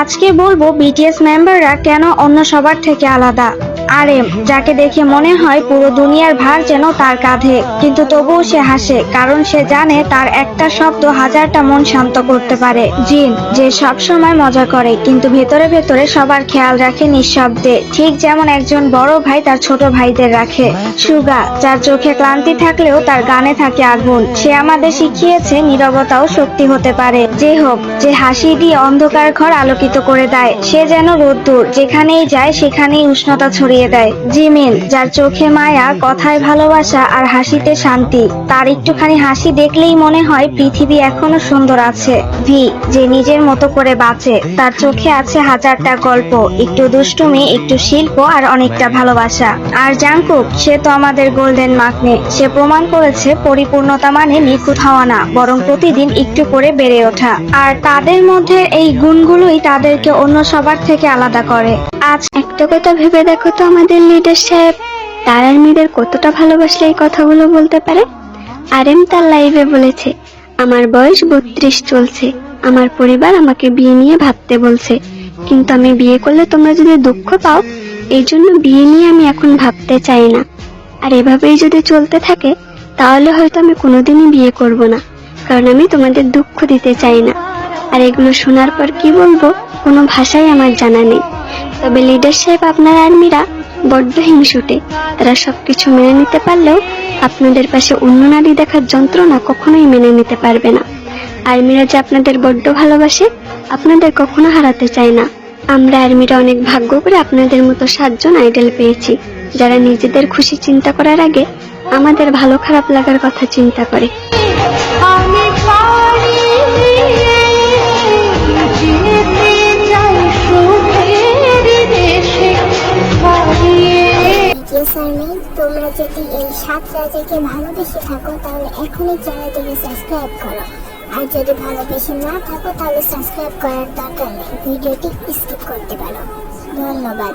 আজকে বলবো বিটিএস মেম্বাররা কেন অন্য সবার থেকে আলাদা। আরএম, যাকে দেখে মনে হয় পুরো দুনিয়ার ভার যেন তার কাঁধে, কিন্তু তবুও সে হাসে, কারণ সে জানে তার একটা শব্দ হাজারটা মন শান্ত করতে পারে। জিন, যে সব সময় মজা করে কিন্তু ভেতরে ভেতরে সবার খেয়াল রাখে নিঃশব্দে, ঠিক যেমন একজন বড় ভাই তার ছোট ভাইদের রাখে। সুগা, যার চোখে ক্লান্তি থাকলেও তার গানে থাকে আগুন, সে আমাদের শিখিয়েছে নীরবতাও শক্তি হতে পারে। যে হোক, যে হাসি দিয়ে অন্ধকার ঘর আলোকিত করে দেয়, সে যেন রোদ্দুর, যেখানেই যায় সেখানেই উষ্ণতা ছড়িয়ে দেয়। জিমিন, যার চোখে মায়া, কথায় ভালোবাসা আর হাসিতে শান্তি, তার একটুখানি হাসি দেখলেই মনে হয় পৃথিবী এখনো সুন্দর আছে। ভি, যে নিজের মতো করে বাঁচে, তার চোখে আছে হাজারটা গল্প, একটু দুষ্টুমি, একটু শিল্প আর অনেকটা ভালোবাসা। আর জাংকুক, সে তো আমাদের গোল্ডেন মাকনে, সে প্রমাণ করেছে পরিপূর্ণতা মানে নিখুঁত হওয়া না, বরং প্রতিদিন একটু করে বেড়ে ওঠা। আর তাদের মধ্যে এই গুণগুলোই তাদেরকে অন্য সবার থেকে আলাদা করে। আজ একটা কথা ভেবে দেখো তো, আমাদের লিডার সাহেব তার আর্মিদের কতটা ভালোবাসলে এই কথাগুলো বলতে পারে। আরএম তার লাইভে বলেছে, আমার বয়স 32 চলছে, আমার পরিবার আমাকে বিয়ে নিয়ে ভাবতে বলছে, কিন্তু আমি বিয়ে করলে তোমরা যদি দুঃখ পাও, এই জন্য বিয়ে নিয়ে আমি এখন ভাবতে চাই না। আর এভাবেই যদি চলতে থাকে তাহলে হয়তো আমি কোনোদিনই বিয়ে করব না, কারণ আমি তোমাদের দুঃখ দিতে চাই না। আর এগুলো শোনার পর কি বলবো, কোনো ভাষাই আমার জানা নেই। তবে লিডার সাহেব, আপনার আর্মিরা বড্ড হিংসুটে, তারা সবকিছু মেনে নিতে পারলেও আপনাদের পাশে অন্য নারী দেখার যন্ত্রণা কখনোই মেনে নিতে পারবে না। আর্মিরা যে আপনাদের বড্ড ভালোবাসে, আপনাদের কখনো হারাতে চায় না। আমরা আর্মিরা অনেক ভাগ্য করে আপনাদের মতো 7 জন আইডল পেয়েছি, যারা নিজেদের খুশি চিন্তা করার আগে আমাদের ভালো খারাপ লাগার কথা চিন্তা করে। তোমরা যদি এই 7 রাজাকে ভালোবেসে থাকো তাহলে এখনই চ্যানেলটিকে সাবস্ক্রাইব করো, আর যদি ভালোবেসে না থাকো তাহলে সাবস্ক্রাইব করার দরকার নেই, ভিডিওটি স্কিপ করতে পারো। ধন্যবাদ।